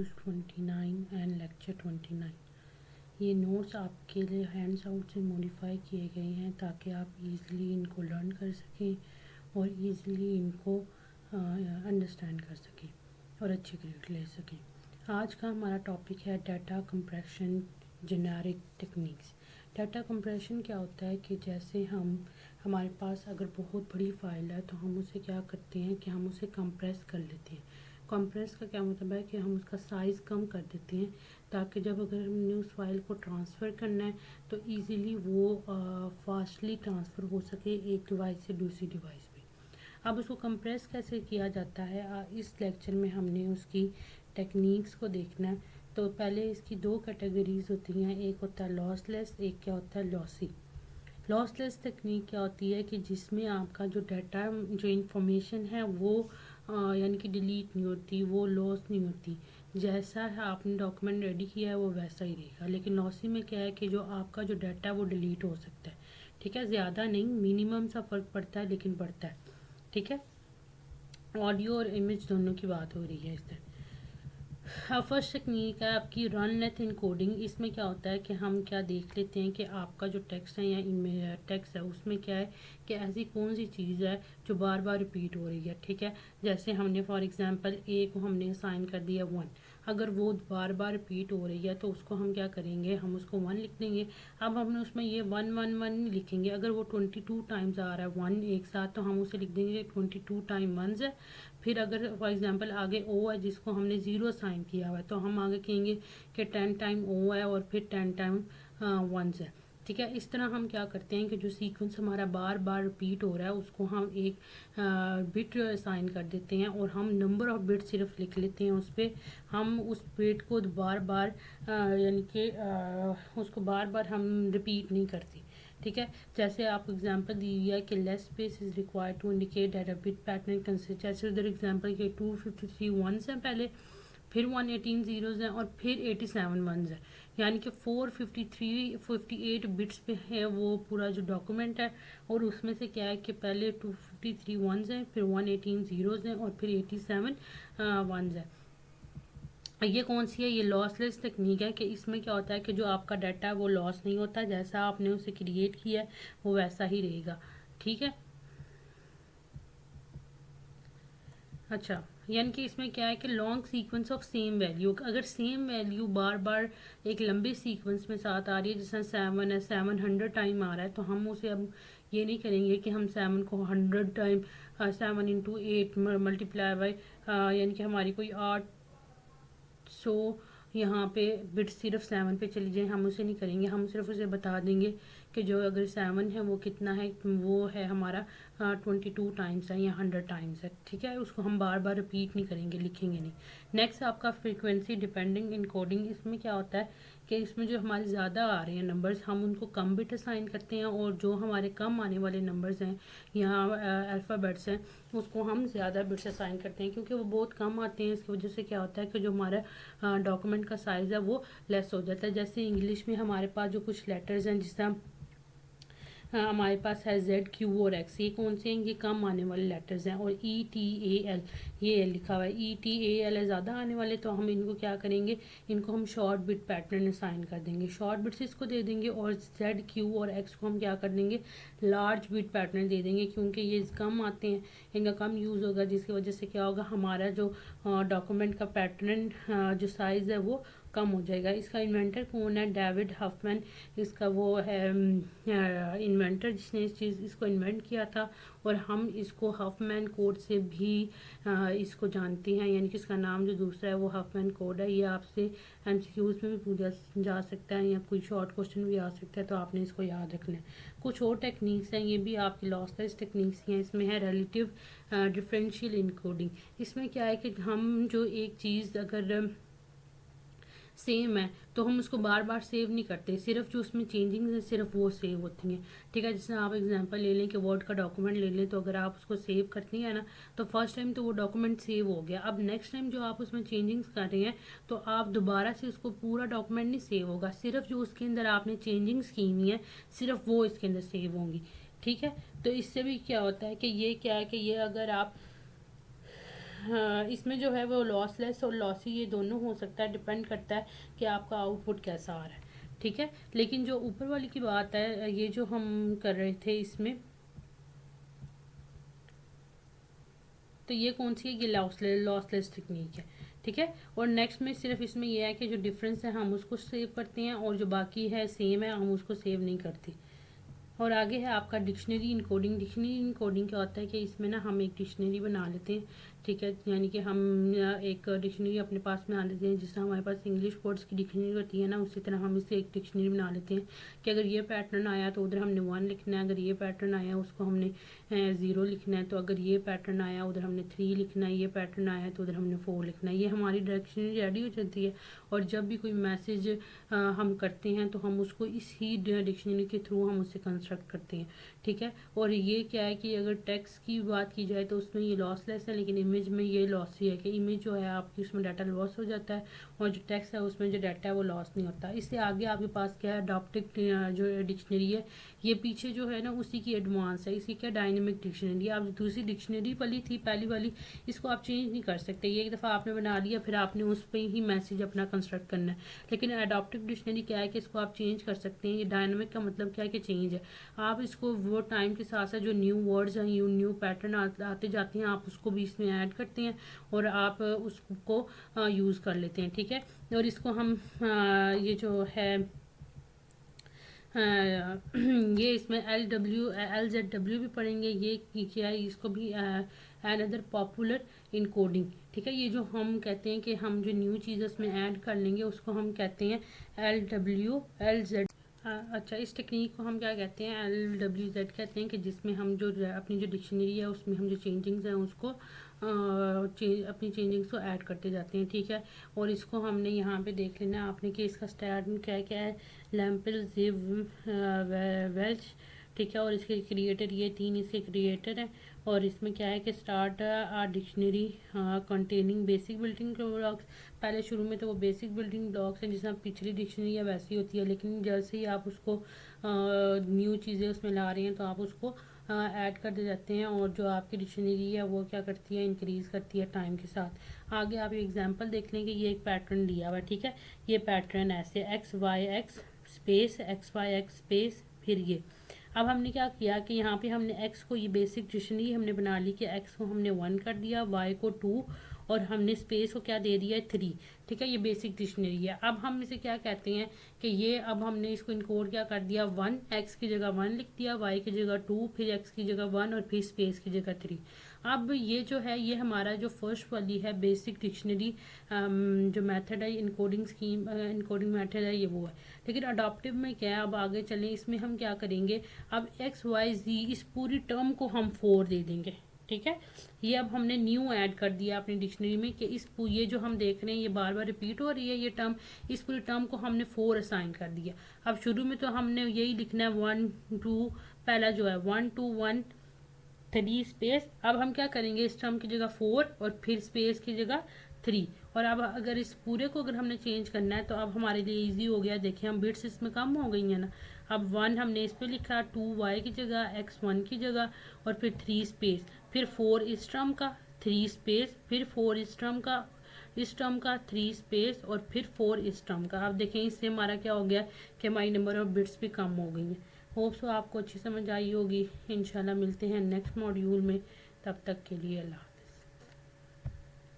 Use 29 and lecture 29। ये notes आपके लिए हैंड्स आउट से मॉडिफाई किए गए हैं ताकि आप इजीली इनको लर्न कर सकें और इजीली इनको अंडरस्टैंड कर सकें और अच्छे ग्रेड ले सकें। आज का हमारा टॉपिक है data compression generic techniques. Data compression क्या होता है कि जैसे हमारे पास अगर बहुत बड़ी फाइल है तो हम उसे क्या करते हैं कि हम उसे कंप्रेस कर लेते हैं। कंप्रेस का क्या मतलब है कि हम उसका साइज़ कम कर देते हैं ताकि जब अगर हमने उस फाइल को ट्रांसफ़र करना है तो इजीली वो फास्टली ट्रांसफ़र हो सके एक डिवाइस से दूसरी डिवाइस पे। अब उसको कंप्रेस कैसे किया जाता है इस लेक्चर में हमने उसकी टेक्निक्स को देखना है। तो पहले इसकी दो कैटेगरीज होती हैं, एक होता है लॉसलेस, एक क्या होता है लॉसी। लॉसलेस टेक्निक क्या होती है कि जिसमें आपका जो डाटा जो इंफॉर्मेशन है वो यानी कि डिलीट नहीं होती, वो लॉस नहीं होती, जैसा है आपने डॉक्यूमेंट रेडी किया है वो वैसा ही रहेगा। लेकिन लॉसी में क्या है कि जो आपका जो डाटा है वो डिलीट हो सकता है, ठीक है, ज़्यादा नहीं, मिनिमम सा फ़र्क पड़ता है लेकिन पड़ता है, ठीक है। ऑडियो और इमेज दोनों की बात हो रही है इस तरह। फर्स्ट टेक्निक है आपकी रन लेंथ इनकोडिंग। इसमें क्या होता है कि हम क्या देख लेते हैं कि आपका जो टेक्स्ट है या टेक्स्ट है उसमें क्या है कि ऐसी कौन सी चीज़ है जो बार बार रिपीट हो रही है, ठीक है। जैसे हमने फॉर एग्जांपल ए को हमने असाइन कर दिया 1, अगर वो बार बार रिपीट हो रही है तो उसको हम क्या करेंगे, हम उसको 1 लिख देंगे। अब हमने उसमें ये 1 1 1 नहीं लिखेंगे, अगर वो 22 टाइम्स आ रहा है 1 एक साथ तो हम उसे लिख देंगे 22 टाइम 1 है। फिर अगर फॉर एग्जांपल आगे ओ है जिसको हमने 0 साइन किया हुआ है तो हम आगे कहेंगे कि 10 टाइम ओ है और फिर 10 टाइम 1 है, ठीक है। इस तरह हम क्या करते हैं कि जो सीक्वेंस हमारा बार बार रिपीट हो रहा है उसको हम एक बिट साइन कर देते हैं और हम नंबर ऑफ बिट सिर्फ लिख लेते हैं उस पर। हम उस बिट को बार बार यानी कि उसको बार बार हम रिपीट नहीं करते, ठीक है। जैसे आप एग्जांपल दी हुई है कि less space is required to indicate that a bit pattern consist, जैसे उधर एग्जांपल के 253 वंस हैं पहले, फिर 118 जीरोज हैं और फिर 87 वंस हैं, यानी कि 453 बिट्स पे है वो पूरा जो डॉक्यूमेंट है। और उसमें से क्या है कि पहले 253 वंस हैं, फिर 118 जीरोज हैं और फिर 87 वंस हैं। ये कौन सी है, ये लॉसलेस टेक्निक है कि इसमें क्या होता है कि जो आपका डाटा है वो लॉस नहीं होता, जैसा आपने उसे क्रिएट किया है वो वैसा ही रहेगा, ठीक है। अच्छा, यानी कि इसमें क्या है कि long sequence of same value, अगर सेम वैल्यू बार बार एक लंबे सीक्वेंस में साथ आ रही है, जैसे 7 है, 700 टाइम आ रहा है, तो हम उसे अब ये नहीं करेंगे कि हम 7 को 100 टाइम 7 इंटू 8 मल्टीप्लाई बाई यानी कि हमारी कोई 800 यहाँ पे बिट सिर्फ 7 पे चली जाए, हम उसे नहीं करेंगे। हम सिर्फ उसे बता देंगे कि जो अगर 7 है वो कितना है, वो है हमारा 22 टाइम्स है या 100 टाइम्स है, ठीक है। उसको हम बार बार रिपीट नहीं करेंगे, लिखेंगे नहीं। नेक्स्ट आपका फ्रीक्वेंसी डिपेंडिंग इनकोडिंग। इसमें क्या होता है कि इसमें जो हमारे ज़्यादा आ रहे हैं नंबर्स हम उनको कम बिट असाइन करते हैं और जो हमारे कम आने वाले नंबर्स हैं यहाँ अल्फ़ाबेट्स हैं उसको हम ज़्यादा बिट्स असाइन करते हैं, क्योंकि वो बहुत कम आते हैं। इसकी वजह से क्या होता है कि जो हमारा डॉक्यूमेंट का साइज़ है वो लेस हो जाता है। जैसे इंग्लिश में हमारे पास जो कुछ लेटर्स हैं, जिस तरह हमारे पास है जेड क्यू और एक्स, ये कौन से हैं, ये कम आने वाले लेटर्स हैं। और ई टी ए एल ये लिखा हुआ है, ई टी ए एल है ज़्यादा आने वाले, तो हम इनको क्या करेंगे, इनको हम शॉर्ट बिट पैटर्न असाइन कर देंगे, शॉर्ट बिट्स इसको दे देंगे। और जेड क्यू और एक्स को हम क्या कर देंगे, लार्ज बिट पैटर्न दे देंगे, क्योंकि ये कम आते हैं, इनका कम यूज़ होगा, जिसकी वजह से क्या होगा, हमारा जो डॉक्यूमेंट का पैटर्न जो साइज़ है वो कम हो जाएगा। इसका इन्वेंटर कौन है, डेविड हफमैन इसका वो है इन्वेंटर, जिसने इसको इन्वेंट किया था। और हम इसको हफमैन कोड से भी इसको जानते हैं, यानी कि इसका नाम जो दूसरा है वो हफमैन कोड है। ये आपसे एमसीक्यूज में भी पूछा जा सकता है या कोई शॉर्ट क्वेश्चन भी आ सकता है, तो आपने इसको याद रखना है। कुछ और टेक्निक्स हैं, ये भी आपकी लॉसलेस टेक्निक्स हैं। इसमें है रिलेटिव डिफरेंशियल इनकोडिंग। इसमें क्या है कि हम जो एक चीज़ अगर सेम है तो हम उसको बार बार सेव नहीं करते, सिर्फ जो उसमें चेंजिंग है सिर्फ वो सेव होती हैं, ठीक है। जैसे आप एग्जांपल ले लें कि वर्ड का डॉक्यूमेंट ले लें, तो अगर आप उसको सेव करती हैं ना तो फर्स्ट टाइम तो वो डॉक्यूमेंट सेव हो गया, अब नेक्स्ट टाइम जो आप उसमें चेंजिंग्स कर रहे हैं तो आप दोबारा से उसको पूरा डॉक्यूमेंट नहीं सेव होगा, सिर्फ जो उसके अंदर आपने चेंजिंग्स की हुई है सिर्फ वो इसके अंदर सेव होंगी, ठीक है। तो इससे भी क्या होता है कि ये क्या है कि ये अगर आप इसमें जो है वो लॉसलेस और लॉसी ये दोनों हो सकता है, डिपेंड करता है कि आपका आउटपुट कैसा आ रहा है, ठीक है। लेकिन जो ऊपर वाली की बात है, ये जो हम कर रहे थे इसमें, तो ये कौन सी है, ये लॉसलेस टेक्निक है, ठीक है। और नेक्स्ट में सिर्फ इसमें यह है कि जो डिफरेंस है हम उसको सेव करते हैं और जो बाकी है सेम है हम उसको सेव नहीं करते। और आगे है आपका डिक्शनरी इनकोडिंग। डिक्शनरी इनकोडिंग क्या होता है कि इसमें ना हम एक डिक्शनरी बना लेते हैं, ठीक है। यानी कि हम एक डिक्शनरी अपने पास बना लेते हैं, जिस तरह हमारे पास इंग्लिश वर्ड्स की डिक्शनरी होती है ना, उसी तरह हम इससे एक डिक्शनरी बना लेते हैं कि अगर ये पैटर्न आया तो उधर हमने 1 लिखना है, अगर ये पैटर्न आया उसको हमने 0 लिखना है, तो अगर ये पैटर्न आया उधर हमने 3 लिखना है, ये पैटर्न आया तो उधर हमने 4 लिखना है। ये हमारी डिक्शनरी रेडी हो जाती है और जब भी कोई मैसेज हम करते हैं तो हम उसको इसी डिक्शनरी के थ्रू हम उसे कंस्ट्रक्ट करते हैं, ठीक है। और ये क्या है कि अगर टेक्स्ट की बात की जाए तो उसमें ये लॉसलेस है, लेकिन इमेज में ये लॉसी है कि इमेज जो है आपकी उसमें डाटा लॉस हो जाता है और जो टेक्स्ट है उसमें जो डाटा है वो लॉस नहीं होता। इससे आगे आपके पास क्या है, अडॉप्टिव जो डिक्शनरी है, ये पीछे जो है ना उसी की एडवांस है। इसकी क्या डायनेमिक डिक्शनरी, आप दूसरी डिक्शनरी वाली थी पहली वाली, इसको आप चेंज नहीं कर सकते। ये एक दफ़ा आपने बना लिया फिर आपने उस पर ही मैसेज अपना कंस्ट्रक्ट करना है। लेकिन अडॉप्टिव डिक्शनरी क्या है कि इसको आप चेंज कर सकते हैं। ये डायनेमिक का मतलब क्या है कि चेंज है, आप इसको वो टाइम के साथ साथ जो न्यू वर्ड्स हैं, न्यू पैटर्न आते जाते हैं, आप उसको भी इसमें ऐड करते हैं और आप उसको यूज़ कर लेते हैं, ठीक है। और इसको हम ये जो है ये इसमें LZ W भी पढ़ेंगे। ये क्या है, इसको भी अनदर पॉपुलर इनकोडिंग, ठीक है। ये जो हम कहते हैं कि हम जो न्यू चीज़ उसमें ऐड कर लेंगे उसको हम कहते हैं LWLZ। अच्छा, इस टेक्निक को हम क्या कहते हैं, LWZ कहते हैं कि जिसमें हम जो अपनी जो डिक्शनरी है उसमें हम जो चेंजिंग्स हैं उसको अपनी चेंजिंग्स को ऐड करते जाते हैं, ठीक है। और इसको हमने यहाँ पे देख लेना है आपने कि इसका स्टार्ट क्या क्या है, लैम्पल जिव वेल्च, ठीक है। और इसके क्रिएटर ये 3 इसके क्रिएटर हैं। और इसमें क्या है कि start dictionary containing basic building blocks. पहले शुरू में तो वो बेसिक बिल्डिंग ब्लॉक्स हैं जिसमें पिछली डिक्शनरी है वैसी होती है, लेकिन जैसे ही आप उसको न्यू चीज़ें उसमें ला रहे हैं तो आप उसको ऐड करते जाते हैं और जो आपकी डिक्शनरी है वो क्या करती है, इंक्रीज़ करती है टाइम के साथ। आगे आप एग्जांपल देख लेंगे, ये एक पैटर्न दिया हुआ है, ठीक है। ये पैटर्न ऐसे XYX स्पेस XYX स्पेस फिर ये। अब हमने क्या किया कि यहाँ पे हमने x को, ये बेसिक डिक्शनरी हमने बना ली कि x को हमने 1 कर दिया, y को 2 और हमने स्पेस को क्या दे दिया है 3, ठीक है। ये बेसिक डिक्शनरी है। अब हम इसे क्या कहते हैं कि ये अब हमने इसको इनकोड क्या कर दिया, 1, x की जगह 1 लिख दिया, y की जगह 2, फिर x की जगह 1 और फिर स्पेस की जगह 3। अब ये जो है ये हमारा जो फर्स्ट वाली है बेसिक डिक्शनरी जो मेथड है इनकोडिंग स्कीम, इनकोडिंग मेथड है ये वो है। लेकिन अडॉप्टिव में क्या है, अब आगे चलें, इसमें हम क्या करेंगे, अब XYZ इस पूरी टर्म को हम 4 दे देंगे, ठीक है। ये अब हमने न्यू ऐड कर दिया अपनी डिक्शनरी में कि ये जो हम देख रहे हैं ये बार बार रिपीट हो रही है ये टर्म, इस पूरी टर्म को हमने 4 असाइन कर दिया। अब शुरू में तो हमने यही लिखना है 1 2, पहला जो है 1 2 1 3 स्पेस। अब हम क्या करेंगे, इस टर्म की जगह 4 और फिर स्पेस की जगह 3। और अब अगर इस पूरे को अगर हमने चेंज करना है तो अब हमारे लिए इजी हो गया, देखिए हम बिट्स इसमें कम हो गई हैं ना। अब 1 हमने इस पे लिखा, 2 y की जगह, x 1 की जगह और फिर 3 स्पेस, फिर 4 इस टर्म का, 3 स्पेस, फिर 4 इस टर्म का 3 स्पेस और फिर 4 इस टर्म का। आप देखें इससे हमारा क्या हो गया कि हमारी नंबर ऑफ बिट्स भी कम हो गई हैं। होप सो आपको अच्छी समझ आई होगी। इंशाल्लाह मिलते हैं नेक्स्ट मॉड्यूल में, तब तक के लिए अल्लाह।